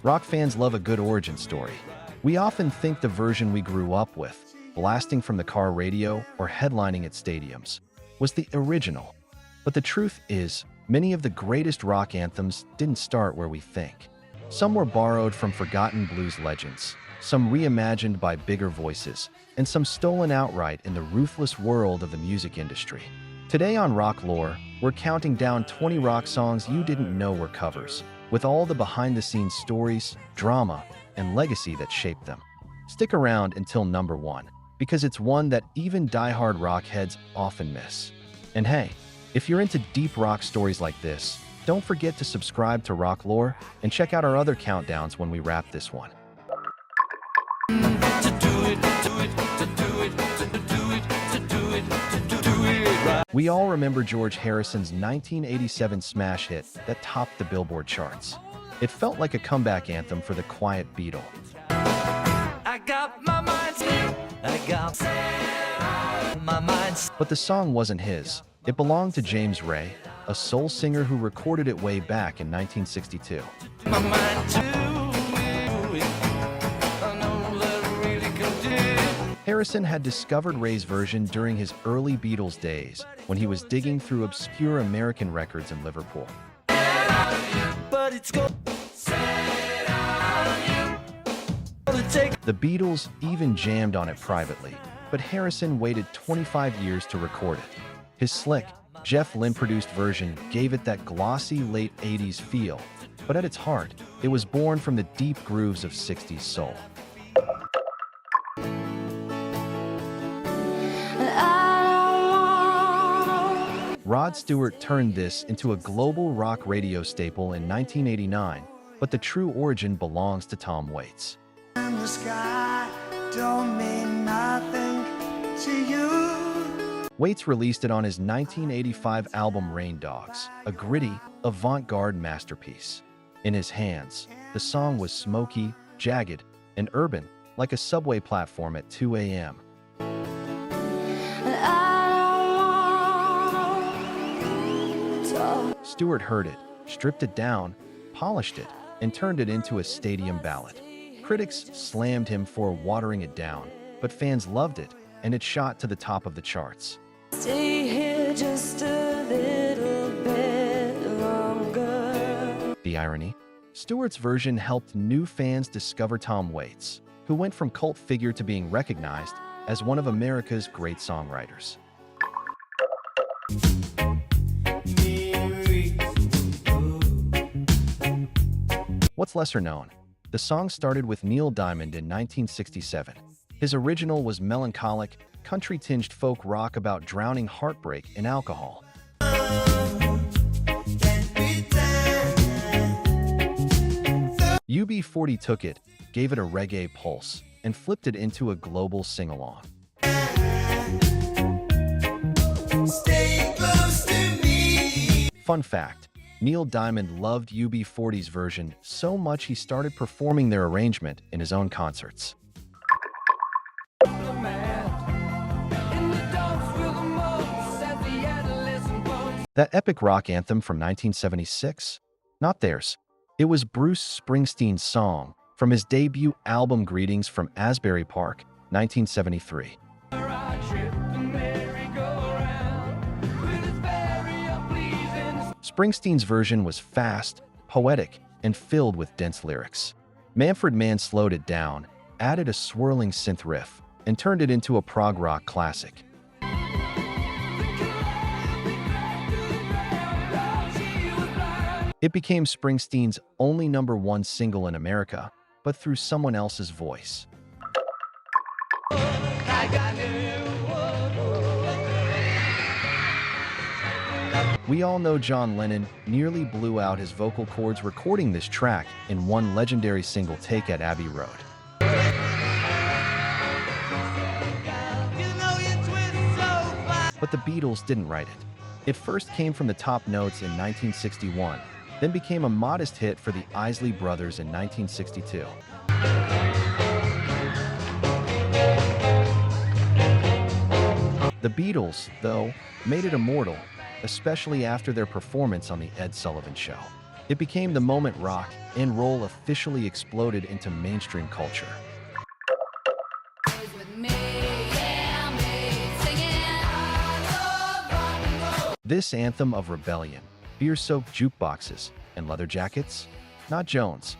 Rock fans love a good origin story. We often think the version we grew up with, blasting from the car radio or headlining at stadiums, was the original. But the truth is, many of the greatest rock anthems didn't start where we think. Some were borrowed from forgotten blues legends, some reimagined by bigger voices, and some stolen outright in the ruthless world of the music industry. Today on Rock Lore, we're counting down 20 rock songs you didn't know were covers, with all the behind-the-scenes stories, drama, and legacy that shaped them. Stick around until number 1, because it's one that even die-hard rock heads often miss. And hey, if you're into deep rock stories like this, don't forget to subscribe to Rock Lore and check out our other countdowns when we wrap this one. We all remember George Harrison's 1987 smash hit that topped the Billboard charts. It felt like a comeback anthem for the quiet Beatle. But the song wasn't his. It belonged to James Ray, a soul singer who recorded it way back in 1962. Harrison had discovered Ray's version during his early Beatles days, when he was digging through obscure American records in Liverpool. The Beatles even jammed on it privately, but Harrison waited 25 years to record it. His slick, Jeff Lynne-produced version gave it that glossy late 80s feel, but at its heart, it was born from the deep grooves of 60s soul. Rod Stewart turned this into a global rock radio staple in 1989, but the true origin belongs to Tom Waits. And the sky don't mean nothing to you. Waits released it on his 1985 album Rain Dogs, a gritty, avant-garde masterpiece. In his hands, the song was smoky, jagged, and urban, like a subway platform at 2 a.m. Stewart heard it, stripped it down, polished it, and turned it into a stadium ballad. Critics slammed him for watering it down, but fans loved it, and it shot to the top of the charts. Stay here just a little bit longer. The irony? Stewart's version helped new fans discover Tom Waits, who went from cult figure to being recognized as one of America's great songwriters. What's lesser known? The song started with Neil Diamond in 1967. His original was melancholic, country-tinged folk rock about drowning heartbreak in alcohol. UB40 took it, gave it a reggae pulse, and flipped it into a global sing-along. Stay close to me. Fun fact, Neil Diamond loved UB40's version so much he started performing their arrangement in his own concerts. That epic rock anthem from 1976? Not theirs. It was Bruce Springsteen's song from his debut album Greetings from Asbury Park, 1973. Springsteen's version was fast, poetic, and filled with dense lyrics. Manfred Mann slowed it down, added a swirling synth riff, and turned it into a prog rock classic. It became Springsteen's only #1 single in America, but through someone else's voice. We all know John Lennon nearly blew out his vocal cords recording this track in one legendary single take at Abbey Road. But the Beatles didn't write it. It first came from the top notes in 1961, then became a modest hit for the Isley Brothers in 1962. The Beatles, though, made it immortal, especially after their performance on The Ed Sullivan Show. It became the moment rock and roll officially exploded into mainstream culture. This anthem of rebellion, beer-soaked jukeboxes, and leather jackets? Not Jones.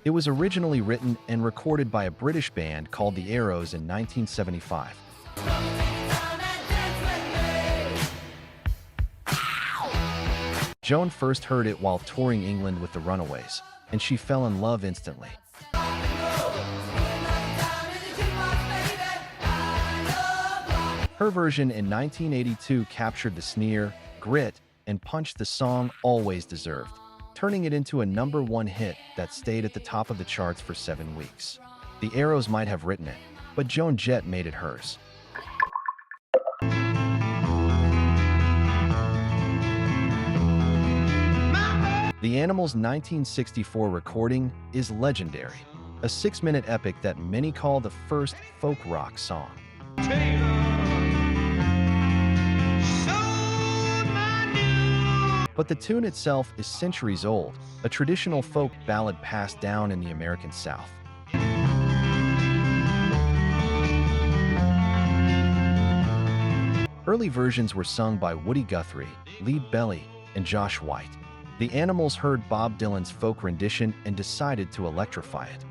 It was originally written and recorded by a British band called the Arrows in 1975. Joan first heard it while touring England with the Runaways, and she fell in love instantly. Her version in 1982 captured the sneer, grit, and punch the song always deserved, turning it into a #1 hit that stayed at the top of the charts for 7 weeks. The Arrows might have written it, but Joan Jett made it hers. The Animals' 1964 recording is legendary, a 6-minute epic that many call the first folk rock song. But the tune itself is centuries old, a traditional folk ballad passed down in the American South. Early versions were sung by Woody Guthrie, Lead Belly, and Josh White. The Animals heard Bob Dylan's folk rendition and decided to electrify it.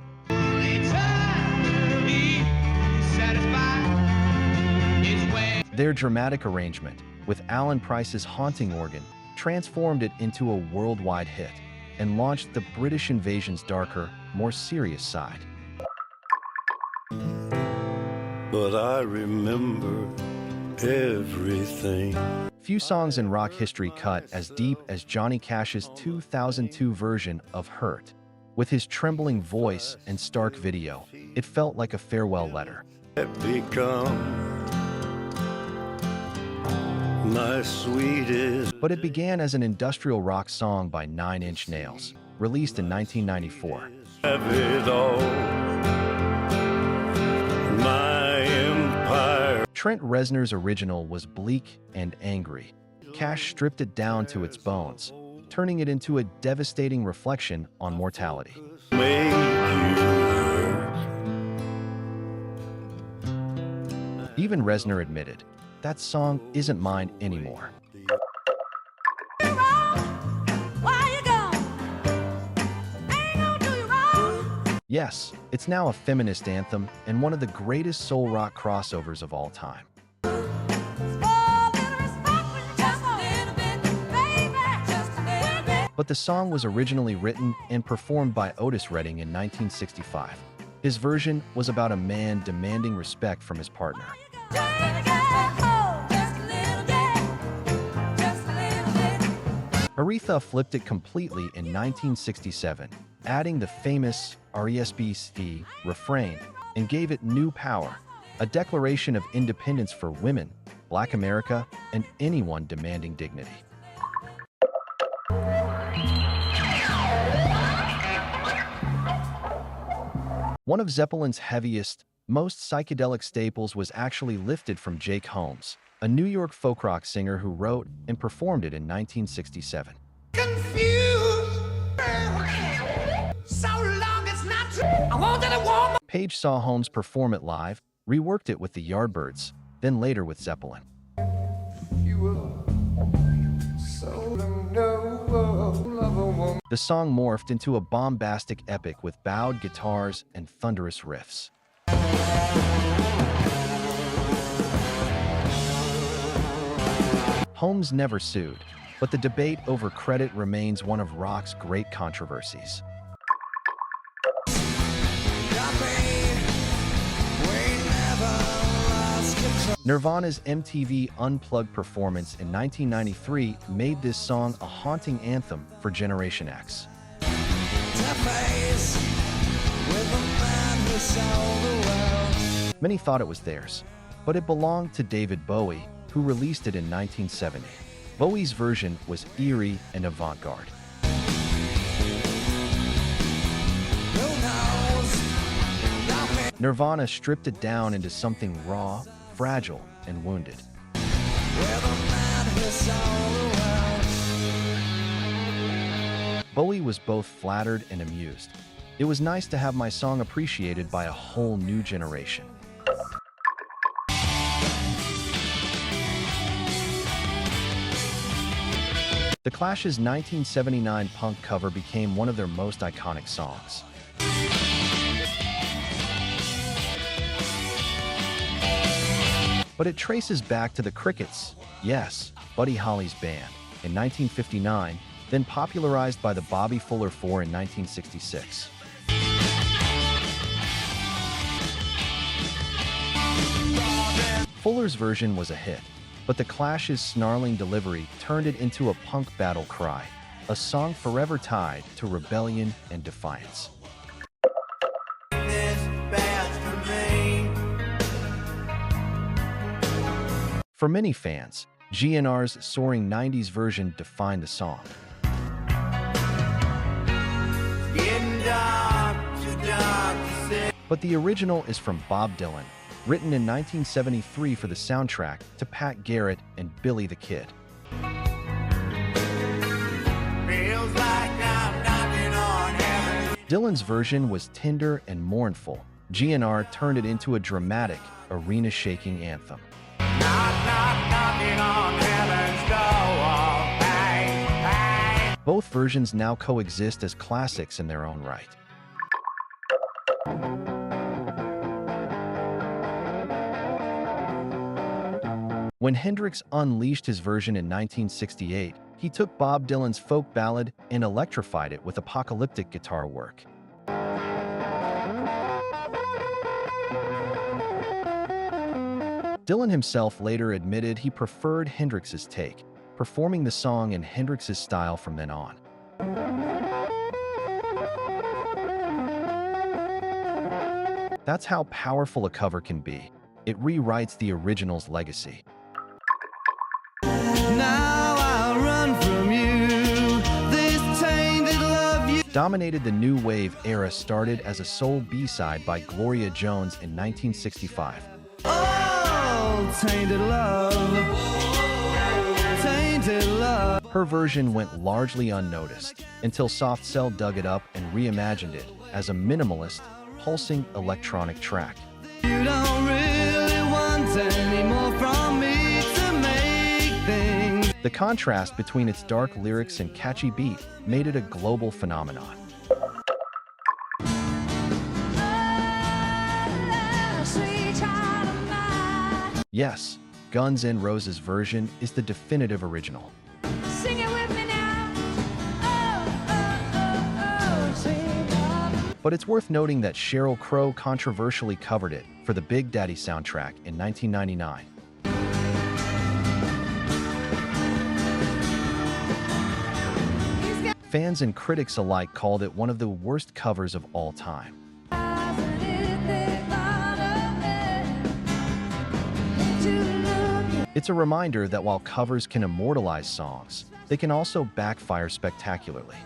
Their dramatic arrangement, with Alan Price's haunting organ, transformed it into a worldwide hit and launched the British invasion's darker, more serious side. But I remember everything. Few songs in rock history cut as deep as Johnny Cash's 2002 version of Hurt. With his trembling voice and stark video, it felt like a farewell letter. Become my sweetest. But it began as an industrial rock song by 9 Inch Nails, released in 1994. Have it all. My empire. Trent Reznor's original was bleak and angry. Cash stripped it down to its bones, turning it into a devastating reflection on mortality. Make you hurt. Even Reznor admitted, that song isn't mine anymore. Yes, it's now a feminist anthem and one of the greatest soul rock crossovers of all time. But the song was originally written and performed by Otis Redding in 1965. His version was about a man demanding respect from his partner. Aretha flipped it completely in 1967, adding the famous RESPC refrain and gave it new power, a declaration of independence for women, Black America, and anyone demanding dignity. One of Zeppelin's heaviest, most psychedelic staples was actually lifted from Jake Holmes, a New York folk rock singer who wrote and performed it in 1967. Page saw Holmes perform it live, reworked it with the Yardbirds, then later with Zeppelin. The song morphed into a bombastic epic with bowed guitars and thunderous riffs. Holmes never sued, but the debate over credit remains one of rock's great controversies. Nirvana's MTV Unplugged performance in 1993 made this song a haunting anthem for Generation X. Many thought it was theirs, but it belonged to David Bowie, who released it in 1970. Bowie's version was eerie and avant-garde. Nirvana stripped it down into something raw, fragile, and wounded. where the madness all around. Bowie was both flattered and amused. It was nice to have my song appreciated by a whole new generation. The Clash's 1979 punk cover became one of their most iconic songs. But it traces back to the Crickets, yes, Buddy Holly's band, in 1959, then popularized by the Bobby Fuller Four in 1966. Fuller's version was a hit, but the Clash's snarling delivery turned it into a punk battle cry, a song forever tied to rebellion and defiance. For many fans, GNR's soaring 90s version defined the song. But the original is from Bob Dylan, written in 1973 for the soundtrack to Pat Garrett and Billy the Kid. Dylan's version was tender and mournful. GNR turned it into a dramatic, arena-shaking anthem. Both versions now coexist as classics in their own right. When Hendrix unleashed his version in 1968, he took Bob Dylan's folk ballad and electrified it with apocalyptic guitar work. Dylan himself later admitted he preferred Hendrix's take, performing the song in Hendrix's style from then on. That's how powerful a cover can be. It rewrites the original's legacy. Now I'll run from you. This tainted love you. Dominated the new wave era started as a soul B-side by Gloria Jones in 1965. Oh, tainted love. Tainted love. Her version went largely unnoticed until Soft Cell dug it up and reimagined it as a minimalist, pulsing electronic track. You don't really want any more from me to make things. The contrast between its dark lyrics and catchy beat made it a global phenomenon. Yes, Guns N' Roses' version is the definitive original. Sing it with me now. Oh, oh, oh, oh, sing it. But it's worth noting that Sheryl Crow controversially covered it for the Big Daddy soundtrack in 1999. Fans and critics alike called it one of the worst covers of all time. It's a reminder that while covers can immortalize songs, they can also backfire spectacularly.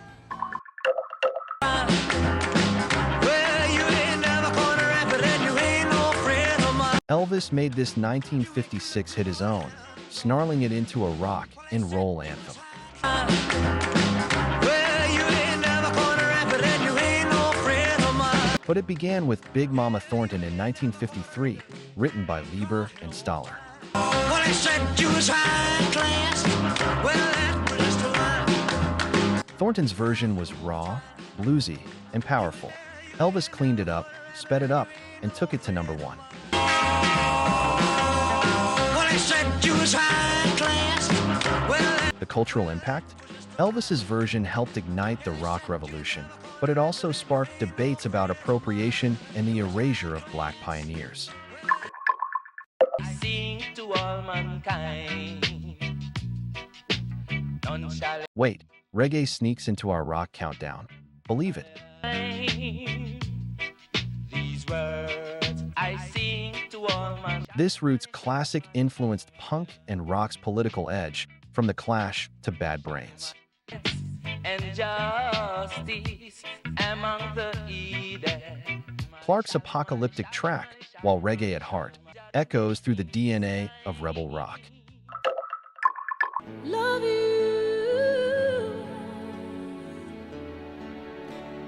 Elvis made this 1956 hit his own, snarling it into a rock and roll anthem. But it began with Big Mama Thornton in 1953, written by Lieber and Staller. Thornton's version was raw, bluesy, and powerful. Elvis cleaned it up, sped it up, and took it to number one. The cultural impact? Elvis's version helped ignite the rock revolution, but it also sparked debates about appropriation and the erasure of black pioneers. Sing to all mankind. None shall Wait, reggae sneaks into our rock countdown. Believe it. these words I sing to all mankind. This roots classic influenced punk and rock's political edge, from The Clash to Bad Brains. And justice among the heathen. Clark's apocalyptic track, while reggae at heart, echoes through the DNA of rebel rock. love you.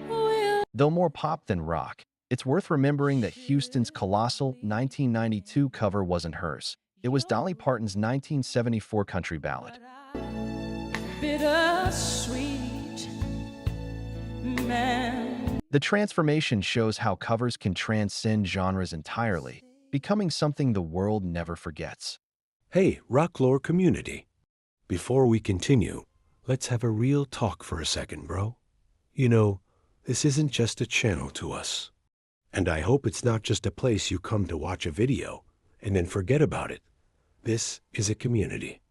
Will Though more pop than rock, it's worth remembering that Houston's colossal 1992 cover wasn't hers. It was Dolly Parton's 1974 country ballad. bittersweet man. The transformation shows how covers can transcend genres entirely, becoming something the world never forgets. Hey, Rocklore community. Before we continue, let's have a real talk for a second, bro. You know, this isn't just a channel to us. And I hope it's not just a place you come to watch a video and then forget about it. This is a community.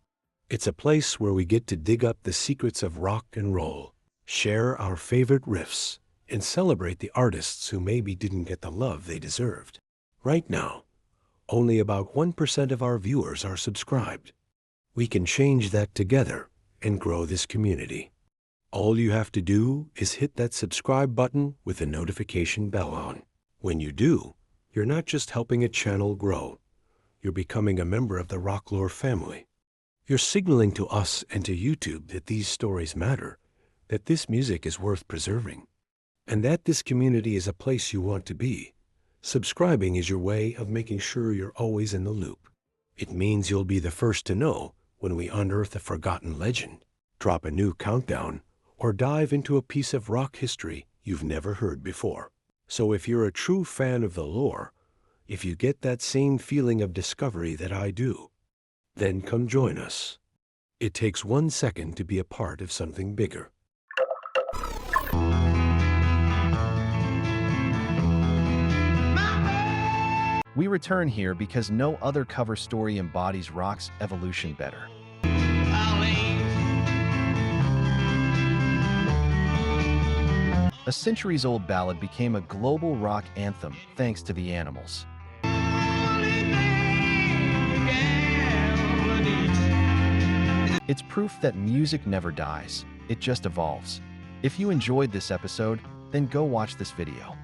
It's a place where we get to dig up the secrets of rock and roll, share our favorite riffs, and celebrate the artists who maybe didn't get the love they deserved. Right now, only about 1% of our viewers are subscribed. We can change that together and grow this community. All you have to do is hit that subscribe button with the notification bell on. When you do, you're not just helping a channel grow, you're becoming a member of the Rocklore family. You're signaling to us and to YouTube that these stories matter, that this music is worth preserving, and that this community is a place you want to be. Subscribing is your way of making sure you're always in the loop. It means you'll be the first to know when we unearth a forgotten legend, drop a new countdown, or dive into a piece of rock history you've never heard before. So if you're a true fan of the lore, if you get that same feeling of discovery that I do, then come join us. It takes 1 second to be a part of something bigger. We return here because no other cover story embodies rock's evolution better. A centuries-old ballad became a global rock anthem thanks to the Animals. It's proof that music never dies, it just evolves. If you enjoyed this episode, then go watch this video.